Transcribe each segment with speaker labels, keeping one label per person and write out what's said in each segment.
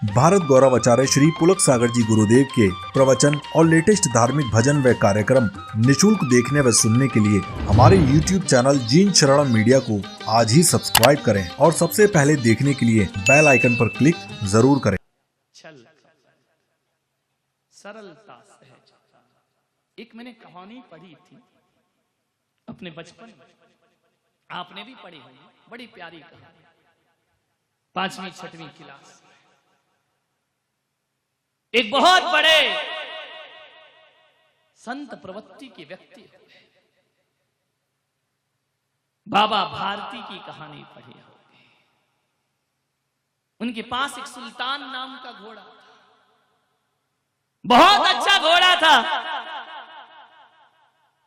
Speaker 1: भारत गौरव आचार्य श्री पुलक सागर जी गुरुदेव के प्रवचन और लेटेस्ट धार्मिक भजन व कार्यक्रम निशुल्क देखने व सुनने के लिए हमारे YouTube चैनल जीन शरणम मीडिया को आज ही सब्सक्राइब करें और सबसे पहले देखने के लिए बेल आइकन पर क्लिक जरूर करें।
Speaker 2: छल, सरलता, सहजता। एक मैंने कहानी पढ़ी थी अपने बचपन में, आपने भी पढ़ी होगी, बड़ी प्यारी कहानी, 5वीं 6वीं क्लास। एक बहुत बड़े संत प्रवृत्ति के व्यक्ति हुए, बाबा भारती की कहानी पढ़ी होगी। उनके पास एक सुल्तान नाम का घोड़ा था, बहुत अच्छा घोड़ा था।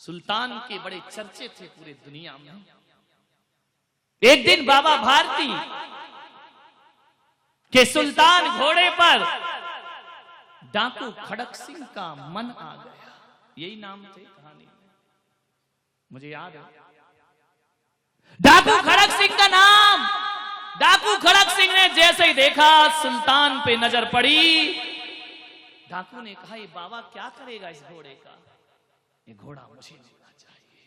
Speaker 2: सुल्तान के बड़े चर्चे थे पूरे दुनिया में। एक दिन बाबा भारती के सुल्तान घोड़े पर डाकू खड़क सिंह का मन आ गया, यही नाम थे कहानी में, मुझे याद है। डाकू खड़क सिंह का नाम। डाकू खड़क सिंह ने जैसे ही देखा सुल्तान पे नजर पड़ी, डाकू ने कहा ये बाबा क्या करेगा इस घोड़े का, ये घोड़ा मुझे देना चाहिए।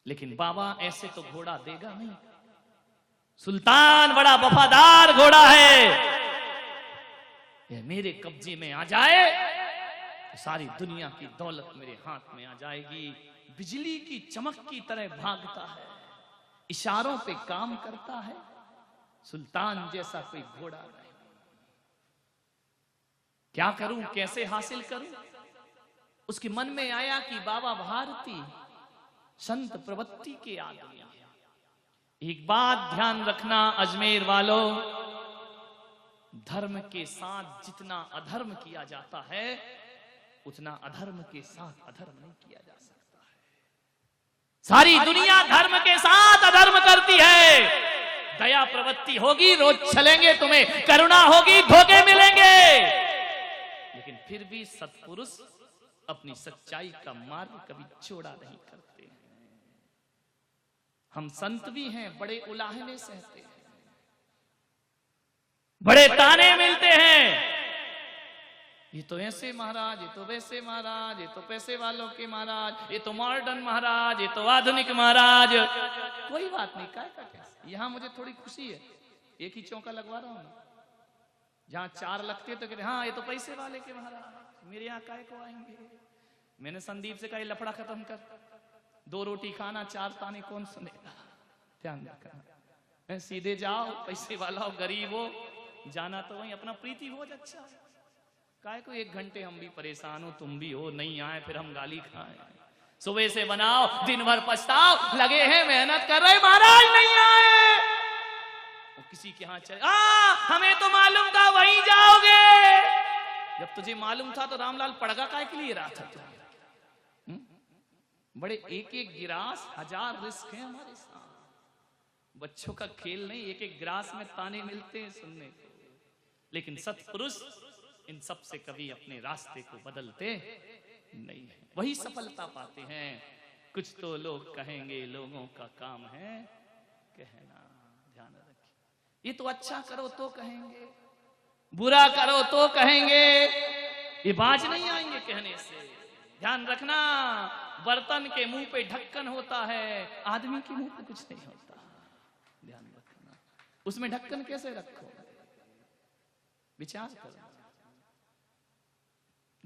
Speaker 2: लेकिन बाबा ऐसे तो घोड़ा देगा नहीं, सुल्तान बड़ा वफादार घोड़ा है, ये मेरे कब्जे में आ जाए तो सारी दुनिया की दौलत मेरे हाथ में आ जाएगी। बिजली की चमक की तरह भागता है, इशारों पे काम करता है, सुल्तान जैसा कोई घोड़ा नहीं। क्या करूं, कैसे हासिल करूं? उसके मन में आया कि बाबा भारती संत प्रवृत्ति के आदमी। एक बात ध्यान रखना अजमेर वालों, धर्म के साथ जितना अधर्म किया जाता है उतना अधर्म के साथ अधर्म नहीं किया जा सकता है। सारी दुनिया धर्म के साथ अधर्म करती है। दया प्रवृत्ति होगी, रोज चलेंगे, तुम्हें करुणा होगी, धोखे मिलेंगे, लेकिन फिर भी सत्पुरुष अपनी सच्चाई का मार्ग कभी चौड़ा नहीं करते हैं। हम संत भी हैं, बड़े उलाहने सहते हैं, बड़े ताने मिलते हैं, ये तो ऐसे महाराज, ये तो वैसे महाराज, ये तो पैसे वालों के महाराज, ये तो मॉडर्न महाराज, ये तो आधुनिक महाराज। कोई बात नहीं, काय का कैसे। यहां मुझे थोड़ी खुशी है, एक ही चौका लगवा रहा हूं ना। जहां 4 लगते तो कहते हाँ ये तो पैसे वाले के महाराज, मेरे यहाँ काय को आएंगे। मैंने संदीप से कहा लफड़ा खत्म कर, 2 रोटी खाना, 4 ताने कौन सुनेगा। ध्यान रखना, सीधे जाओ, पैसे वाला हो गरीब हो, जाना तो वही, अपना प्रीति भोज अच्छा है। काय को 1 घंटे हम भी परेशान हो, तुम भी हो, नहीं आए फिर हम गाली खाएं। सुबह से बनाओ, दिन भर पछताओ, लगे हैं मेहनत कर रहे, महाराज नहीं आए। वो किसी के यहाँ चले, हमें तो मालूम था वहीं जाओगे। जब तुझे मालूम था तो रामलाल पड़गा काय के लिए रहा था तुझे? बड़े एक एक गिरास, 1000 रिस्क है हमारे साथ। बच्चों का खेल नहीं, एक एक गिरास में ताने मिलते हैं सुनने को। लेकिन सत्पुरुष इन सब से कभी अपने रास्ते को बदलते नहीं है, वही सफलता पाते हैं। कुछ तो लोग कहेंगे, लोगों का काम है कहना। ध्यान रखिए, ये तो अच्छा करो तो कहेंगे, बुरा करो तो कहेंगे, ये बाज नहीं आएंगे कहने से। ध्यान रखना, बर्तन के मुंह पे ढक्कन होता है, आदमी के मुंह पे कुछ नहीं होता। ध्यान रखना, उसमें ढक्कन कैसे रखो, विचार करो।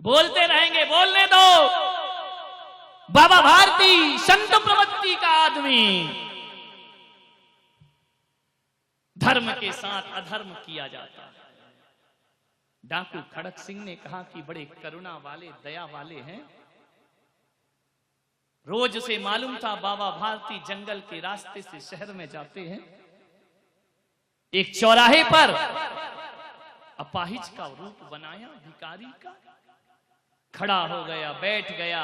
Speaker 2: बोलते रहेंगे, बोलने दो। बाबा भारती संत प्रवृत्ति का आदमी, धर्म के साथ अधर्म किया जाता है। डाकू खड़क सिंह ने कहा कि बड़े करुणा वाले, दया वाले हैं। रोज उसे मालूम था बाबा भारती जंगल के रास्ते से शहर में जाते हैं। एक चौराहे पर अपाहिज का रूप बनाया, भिखारी का, खड़ा हो गया, बैठ गया।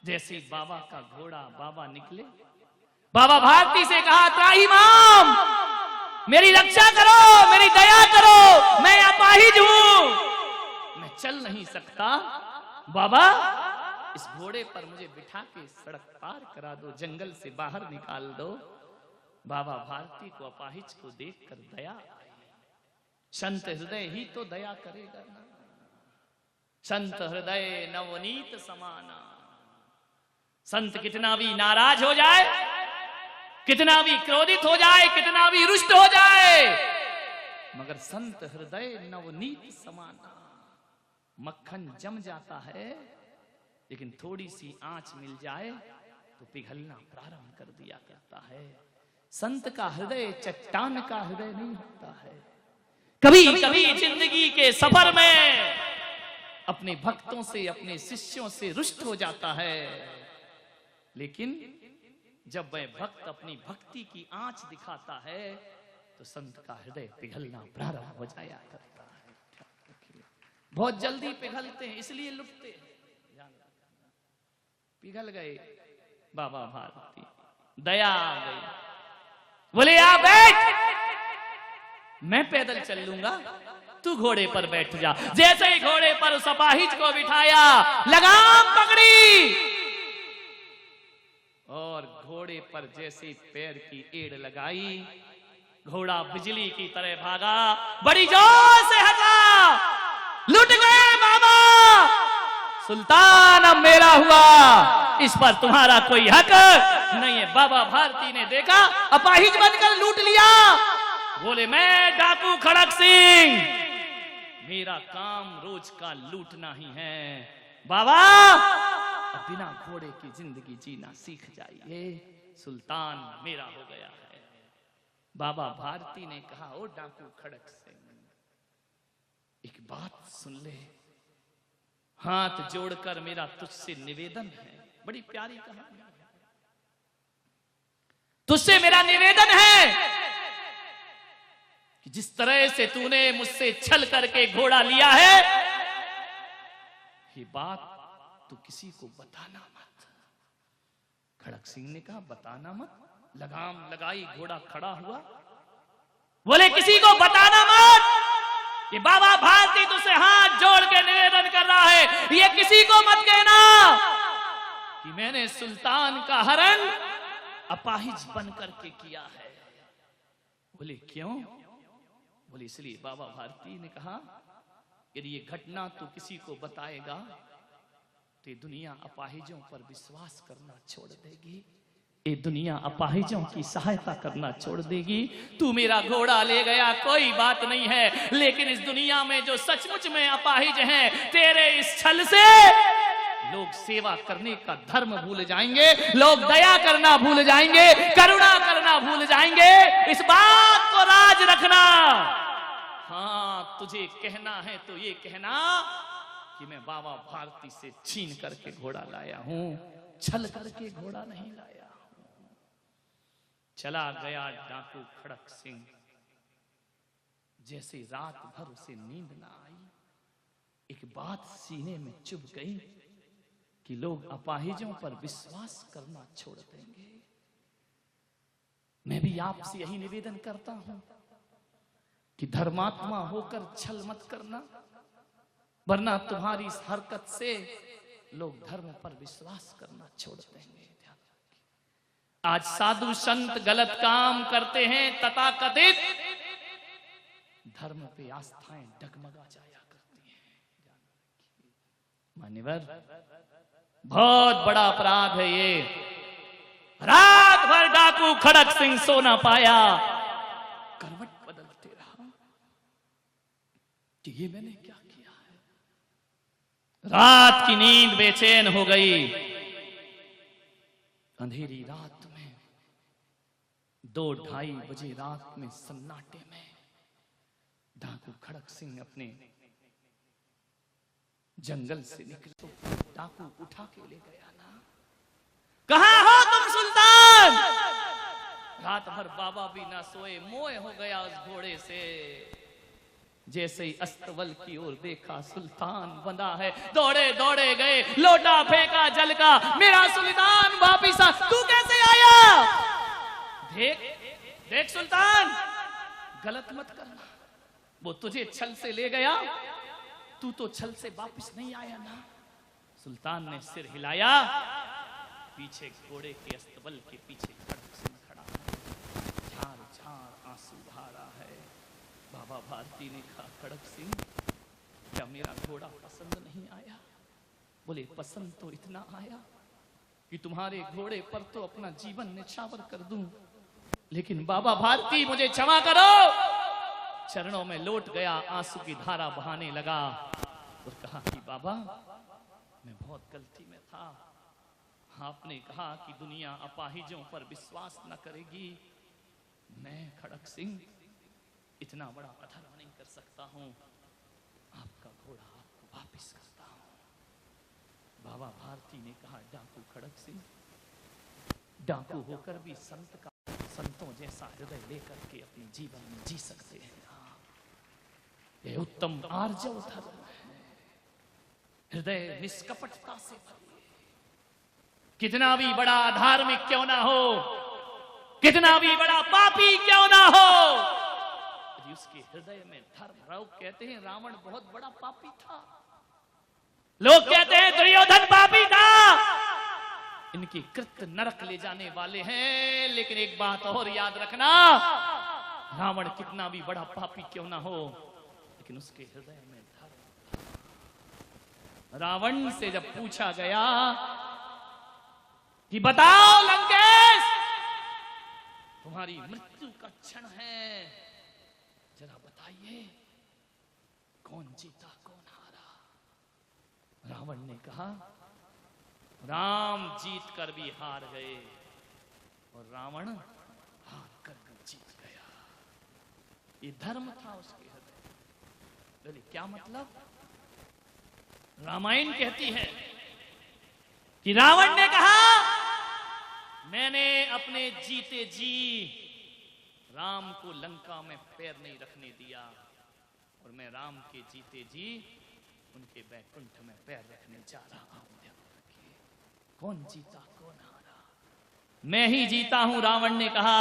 Speaker 2: जैसे बाबा का घोड़ा, बाबा निकले, बाबा भारती से कहा त्राहिमाम मेरी रक्षा करो, मेरी दया करो, मैं अपाहिज हूं, मैं चल नहीं सकता। बाबा इस घोड़े पर मुझे बिठा के सड़क पार करा दो, जंगल से बाहर निकाल दो। बाबा भारती को अपाहिज को देखकर दया आई। संत हृदय ही तो दया करेगा ना। संत हृदय नवनीत समाना। संत कितना भी नाराज हो जाए, कितना भी क्रोधित हो जाए, कितना भी रुष्ट हो जाए, मगर संत हृदय नवनीत समाना। मक्खन जम जाता है, लेकिन थोड़ी सी आंच मिल जाए तो पिघलना प्रारंभ कर दिया करता है। संत का हृदय चट्टान का हृदय नहीं होता है। कभी कभी जिंदगी के सफर में अपने भक्तों से, अपने शिष्यों से रुष्ट हो जाता है, लेकिन जब वह भक्त अपनी भक्ति की आंच दिखाता है तो संत का हृदय पिघलना प्रारंभ हो जाया करता है। बहुत जल्दी पिघलते हैं, इसलिए लुटते हैं। पिघल गए बाबा भारती, दया आ गई, बोले आ बैठ, मैं पैदल चल लूंगा, तू घोड़े पर बैठ जा। जैसे ही घोड़े पर उस अपाहिज को बिठाया, लगाम पकड़ी और घोड़े पर जैसे पैर की एड़ लगाई, घोड़ा बिजली की तरह भागा, बड़ी जोर से हंसा, लुट गए बाबा, सुल्तान अब मेरा हुआ, इस पर तुम्हारा कोई हक नहीं है। बाबा भारती ने देखा अपाहिज बनकर लूट लिया, बोले मैं डाकू खड़क सिंह, मेरा काम रोज का लूटना ही है। बाबा अब बिना घोड़े की जिंदगी जीना सीख जाइए, सुल्तान मेरा हो गया है। बाबा भारती ने कहा, ओ डाकू खड़क सिंह, एक बात सुन ले, हाथ जोड़कर मेरा तुझसे निवेदन है। बड़ी प्यारी कहानी, तुझसे मेरा निवेदन है कि जिस तरह से तूने मुझसे छल करके घोड़ा लिया है, ये बात तू किसी को बताना मत। खड़क सिंह ने कहा, बताना मत? लगाम लगाई, घोड़ा खड़ा हुआ, बोले किसी को बताना मत, ये बाबा भारती तुझसे हाथ जोड़ के निवेदन कर रहा है, ये किसी को मत कहना कि मैंने सुल्तान का हरण अपाहिज बन करके किया है। बोले क्यों? बोले इसलिए बाबा भारती ने कहा, यदि ये घटना तू किसी को बताएगा तो ये दुनिया अपाहिजों पर विश्वास करना छोड़ देगी, ये दुनिया अपाहिजों की सहायता करना छोड़ देगी। तू मेरा घोड़ा ले गया कोई बात नहीं है, लेकिन इस दुनिया में जो सचमुच में अपाहिज हैं, तेरे इस छल से लोग सेवा करने का धर्म भूल जाएंगे, लोग दया करना भूल जाएंगे, करुणा करना भूल जाएंगे। इस बात को राज रखना। हाँ, तुझे कहना है तो ये कहना कि मैं बाबा भारती से छीन करके घोड़ा लाया हूं, छल करके घोड़ा नहीं लाया हूं। चला गया डाकू खड़क सिंह। जैसे रात भर उसे नींद ना आई, एक बात सीने में चुभ गई कि लोग अपाहिजों पर विश्वास करना छोड़ देंगे। मैं भी आपसे यही निवेदन करता हूं कि धर्मात्मा होकर छल मत करना, वरना तुम्हारी इस हरकत से लोग धर्म पर विश्वास करना छोड़ देंगे। आज साधु संत गलत काम करते हैं, तथाकथित धर्म पे आस्थाएं डगमगा जाया करती हैं। मान्यवर, बहुत बड़ा अपराध है ये। रात भर डाकू खड़क सिंह सो ना पाया, करवट बदलते रहा कि ये मैंने क्या किया है। रात की नींद बेचैन हो गई। अंधेरी रात में 2-2:30 बजे रात में सन्नाटे में डाकू खड़क सिंह अपने जंगल से निकले तो डाकू उठा के ले गया ना। कहां हो तुम सुल्तान? रात भर बाबा भी ना सोए, मोह हो गया उस घोड़े से। जैसे ही अस्तबल की ओर देखा, सुल्तान बंधा है। दौड़े दौड़े गए, लोटा फेंका जल का, मेरा सुल्तान वापिस आ। तू कैसे आया? देख देख सुल्तान, गलत मत करना, वो तुझे छल से ले गया, तू तो छल से वापिस नहीं आया ना। सुल्तान ने सिर हिलाया, पीछे घोड़े के अस्तबल के पीछे खड़ा है, झार झार आंसू बहा रहा है। बाबा बाबा भारती ने कहा, खड़क सिंह, क्या मेरा घोड़ा पसंद नहीं आया? बोले, पसंद तो इतना आया कि तुम्हारे घोड़े पर तो अपना जीवन निछावर कर दूं, लेकिन बाबा भारती मुझे क्षमा करो। चरणों में लौट गया, आंसू की धारा बहाने लगा और कहा कि बाबा, मैं बहुत गलती में था। आपने कहा कि दुनिया अपाहिजों पर विश्वास न करेगी। मैं खड़क सिंह इतना बड़ा अधर्म नहीं कर सकता हूं। आपका घोड़ा आपको वापस करता हूं। बाबा भारती ने कहा, डाकू खड़क सिंह, डाकू होकर भी संतों जैसा हृदय लेकर के अपने जीवन में जी सकते हैं। यह उत्तम आर्जव धर्म है। हृदय निष्कपटता से भरे, कितना भी बड़ा धार्मिक क्यों ना हो, कितना भी बड़ा पापी क्यों ना हो, यदि उसके हृदय में धर्म। लोग कहते हैं रावण बहुत बड़ा पापी था, लोग कहते हैं दुर्योधन पापी था, इनके कृत्य नरक ले जाने वाले हैं। लेकिन एक बात और याद रखना, रावण कितना भी बड़ा पापी क्यों ना हो, लेकिन उसके हृदय में धर्म। रावण से जब पूछा गया कि बताओ लंकेश, तुम्हारी मृत्यु का क्षण है, जरा बताइए कौन जीता कौन हारा? रावण ने कहा, राम जीत कर भी हार गए और रावण हार कर भी जीत गया। ये धर्म था उसके हृदय। बोले, क्या मतलब? रामायण कहती है कि रावण ने कहा, मैंने अपने जीते जी राम को लंका में पैर नहीं रखने दिया और मैं राम के जीते जी उनके बैकुंठ में पैर रखने जा रहा हूं। कौन जीता कौन हारा? मैं ही जीता हूं, रावण ने कहा।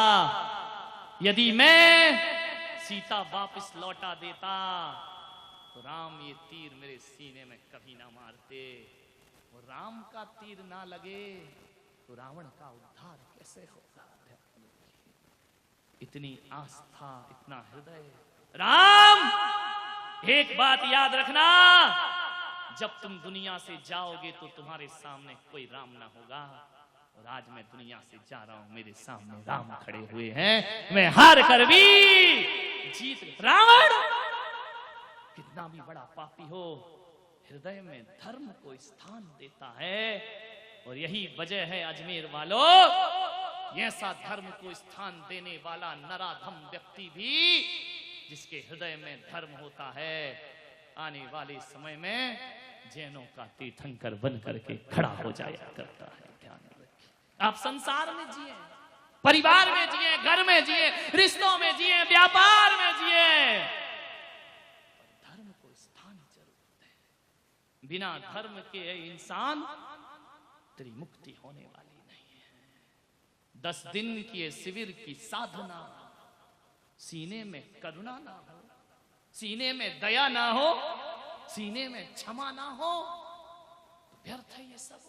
Speaker 2: यदि मैं सीता वापस लौटा देता तो राम ये तीर मेरे सीने में कभी ना मारते, और राम का तीर ना लगे तो रावण का उद्धार कैसे होगा? इतनी आस्था, इतना हृदय। राम, एक बात याद रखना, जब तुम दुनिया से जाओगे तो तुम्हारे सामने कोई राम ना होगा, और आज मैं दुनिया से जा रहा हूं, मेरे सामने राम खड़े हुए हैं, मैं हार कर भी जीत। रावण कितना भी बड़ा पापी हो, हृदय में धर्म को स्थान देता है, और यही वजह है अजमेर वालों, ऐसा धर्म को स्थान देने वाला नराधम व्यक्ति भी जिसके हृदय में धर्म होता है, आने वाले समय में जैनों का तीर्थंकर बन करके खड़ा हो जाया करता है। ध्यान रखिए, आप संसार में जिए, परिवार में जिए, घर में जिए, रिश्तों में जिए, व्यापार में जिए, धर्म को स्थान जरूर है। बिना धर्म के इंसान तेरी मुक्ति होने वाली नहीं है। 10 दिन की शिविर की साधना, सीने में करुणा ना हो, सीने में दया ना हो, सीने में क्षमा ना हो, तो व्यर्थ है ये सब,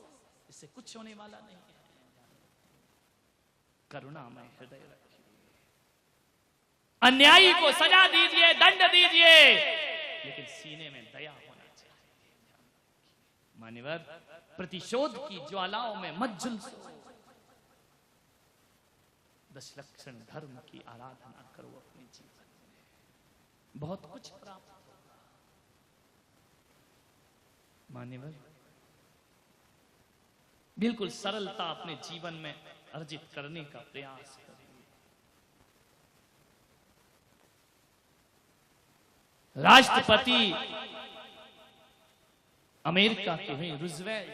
Speaker 2: इससे कुछ होने वाला नहीं है। करुणा में हृदय रखिए, अन्यायी को सजा दीजिए, दंड दीजिए, लेकिन सीने में दया होना चाहिए। मान्यवर, प्रतिशोध की ज्वालाओं में मत झुलसो, दशलक्षण धर्म की आराधना करो अपने जीवन में, बहुत कुछ प्राप्त होगा। मान्यवर, बिल्कुल सरलता अपने जीवन में अर्जित करने का प्रयास करें। राष्ट्रपति अमेरिका के हुए रूजवेल्ट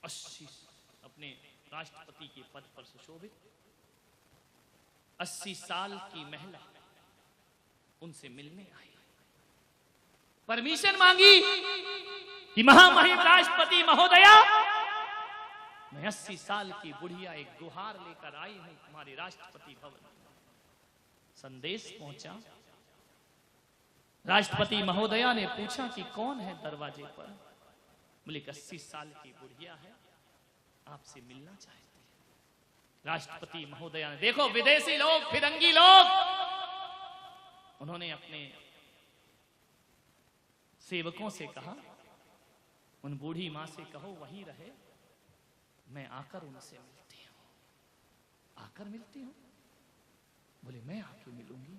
Speaker 2: 80 अपने राष्ट्रपति के पद पर सुशोभित, 80 साल की महिला उनसे मिलने आई, परमिशन मांगी कि महामहिम राष्ट्रपति महोदया, मैं 80 साल की बुढ़िया एक गुहार लेकर आई हूं तुम्हारे राष्ट्रपति भवन। संदेश पहुंचा, राष्ट्रपति महोदया ने पूछा कि कौन है दरवाजे पर? बोले 80 साल की बुढ़िया है, आपसे मिलना चाहती है। राष्ट्रपति महोदया ने, देखो विदेशी लोग, फिरंगी लोग उन्होंने अपने सेवकों से कहा, उन बूढ़ी मां से कहो वहीं रहे, मैं आकर उनसे मिलती हूं। आकर मिलती हूं? बोले मैं आके मिलूंगी।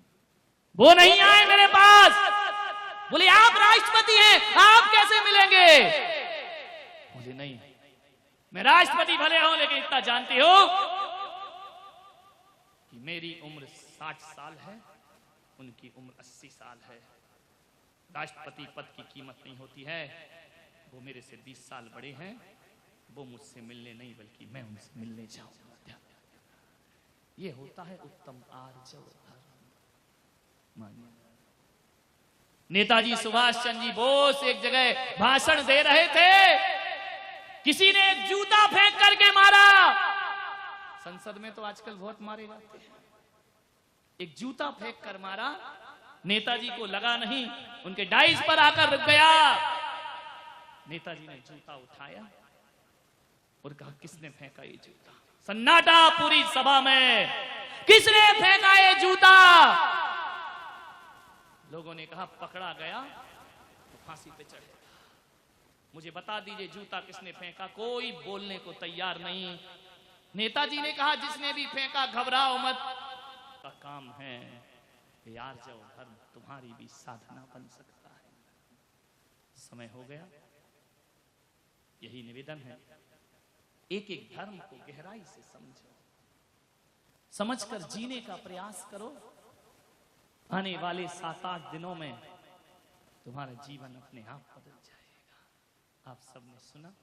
Speaker 2: वो नहीं आए मेरे पास। बोले आप राष्ट्रपति हैं, आप कैसे मिलेंगे? बोले नहीं, मैं राष्ट्रपति भले हूं लेकिन इतना जानती हो कि मेरी उम्र 60 साल है, उनकी उम्र 80 साल है। राष्ट्रपति पद की कीमत नहीं होती है। वो मेरे से 20 साल बड़े हैं, वो मुझसे मिलने नहीं बल्कि मैं उनसे मिलने जाऊंगा। ये होता है उत्तम आर्जव धर्म। मानिए, नेताजी सुभाष चंद्र जी बोस एक जगह भाषण दे रहे थे, किसी ने एक जूता फेंक करके मारा। संसद में तो आजकल बहुत मारे जाते हैं। एक जूता फेंक कर मारा, नेताजी को लगा नहीं, उनके डाइस पर आकर रुक गया। नेताजी ने जूता उठाया और कहा किसने फेंका ये जूता? सन्नाटा पूरी सभा में, किसने फेंका ये जूता? लोगों ने कहा पकड़ा गया तो फांसी पे चढ़ेगा। मुझे बता दीजिए जूता किसने फेंका? कोई बोलने को तैयार नहीं। नेताजी ने कहा जिसने भी फेंका घबराओ मत, का काम है यार, जो धर्म तुम्हारी भी साधना बन सकता है। समय हो गया, यही निवेदन है, एक एक धर्म को गहराई से समझो, समझकर जीने का प्रयास करो। आने वाले 7-8 दिनों में तुम्हारा जीवन अपने आप बदल जाएगा। आप सबने सुना।